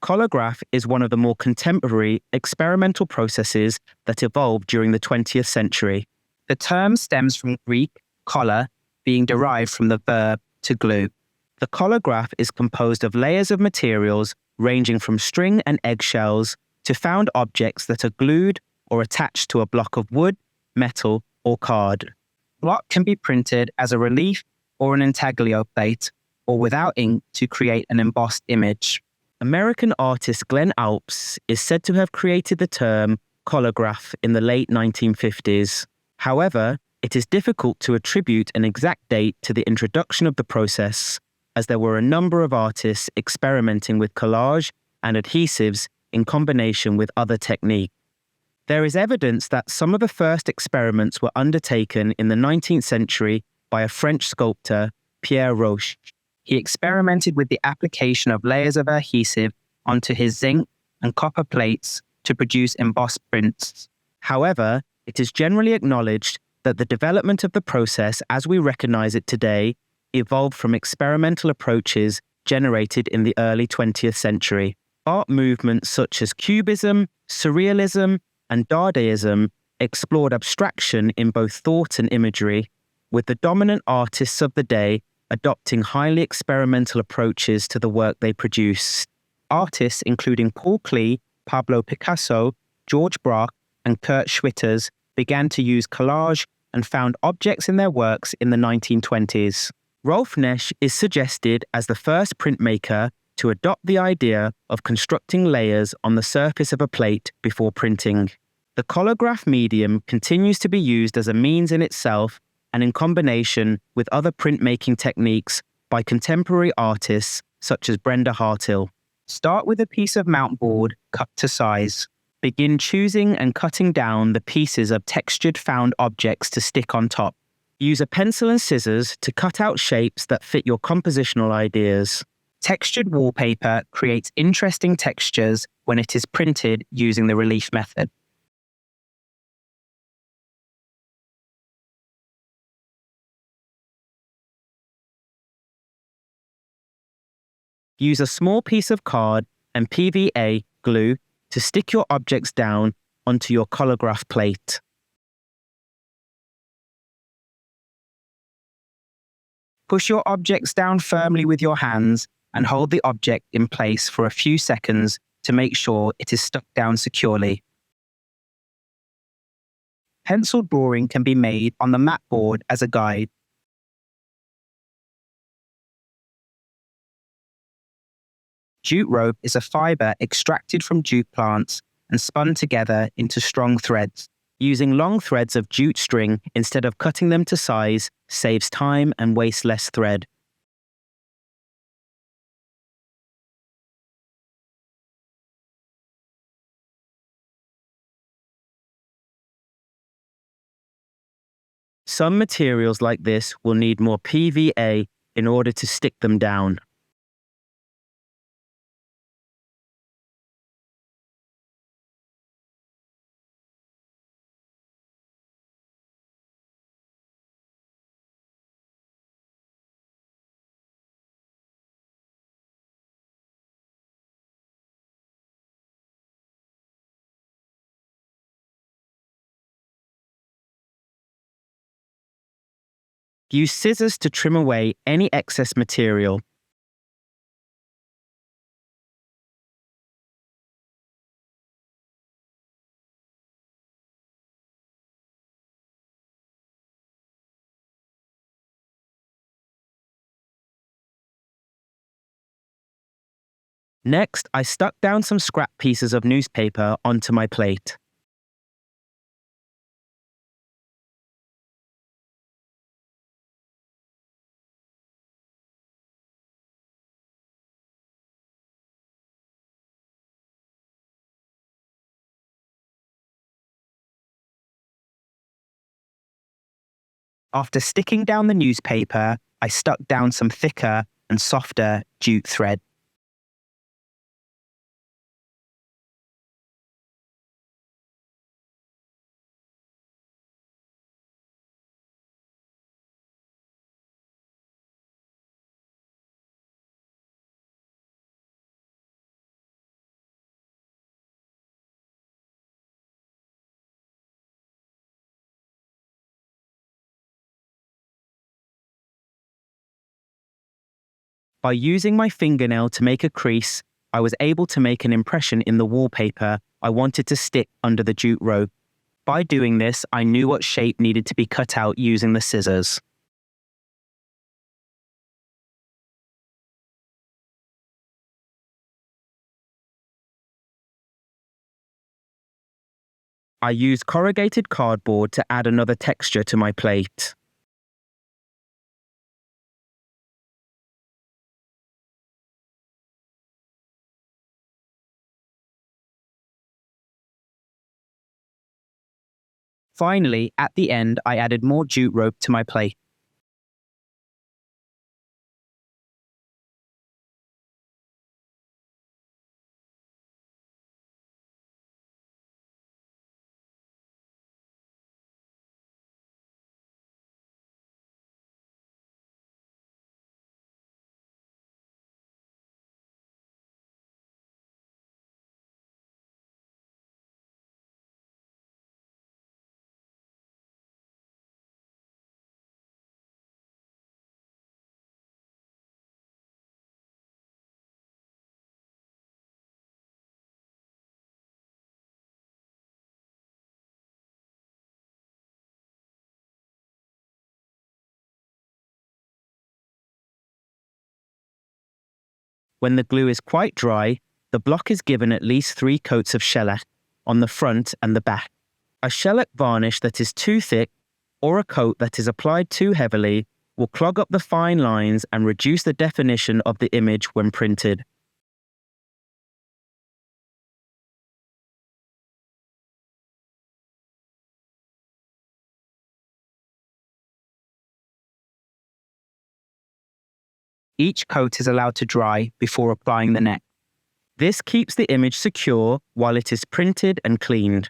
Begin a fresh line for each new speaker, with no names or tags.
Collagraph is one of the more contemporary experimental processes that evolved during the 20th century. The term stems from Greek colla, being derived from the verb to glue. The collagraph is composed of layers of materials ranging from string and eggshells to found objects that are glued or attached to a block of wood, metal, or card. Block can be printed as a relief or an intaglio plate, or without ink to create an embossed image. American artist Glen Alps is said to have created the term collagraph in the late 1950s. However, it is difficult to attribute an exact date to the introduction of the process, as there were a number of artists experimenting with collage and adhesives in combination with other techniques. There is evidence that some of the first experiments were undertaken in the 19th century by a French sculptor, Pierre Roche. He experimented with the application of layers of adhesive onto his zinc and copper plates to produce embossed prints. However, it is generally acknowledged that the development of the process as we recognize it today evolved from experimental approaches generated in the early 20th century. Art movements such as Cubism, Surrealism, and Dadaism explored abstraction in both thought and imagery, with the dominant artists of the day adopting highly experimental approaches to the work they produced. Artists including Paul Klee, Pablo Picasso, George Braque, and Kurt Schwitters began to use collage and found objects in their works in the 1920s. Rolf Nesch is suggested as the first printmaker to adopt the idea of constructing layers on the surface of a plate before printing. The collagraph medium continues to be used as a means in itself and in combination with other printmaking techniques by contemporary artists such as Brenda Hartl. Start with a piece of mount board cut to size. Begin choosing and cutting down the pieces of textured found objects to stick on top. Use a pencil and scissors to cut out shapes that fit your compositional ideas. Textured wallpaper creates interesting textures when it is printed using the relief method. Use a small piece of card and PVA glue to stick your objects down onto your collagraph plate. Push your objects down firmly with your hands and hold the object in place for a few seconds to make sure it is stuck down securely. Pencil drawing can be made on the mat board as a guide. Jute rope is a fiber extracted from jute plants and spun together into strong threads. Using long threads of jute string instead of cutting them to size saves time and wastes less thread. Some materials like this will need more PVA in order to stick them down. Use scissors to trim away any excess material. Next, I stuck down some scrap pieces of newspaper onto my plate. After sticking down the newspaper, I stuck down some thicker and softer jute thread. By using my fingernail to make a crease, I was able to make an impression in the wallpaper I wanted to stick under the jute rope. By doing this, I knew what shape needed to be cut out using the scissors. I used corrugated cardboard to add another texture to my plate. Finally, at the end, I added more jute rope to my plate. When the glue is quite dry, the block is given at least 3 coats of shellac on the front and the back. A shellac varnish that is too thick or a coat that is applied too heavily will clog up the fine lines and reduce the definition of the image when printed. Each coat is allowed to dry before applying the next. This keeps the image secure while it is printed and cleaned.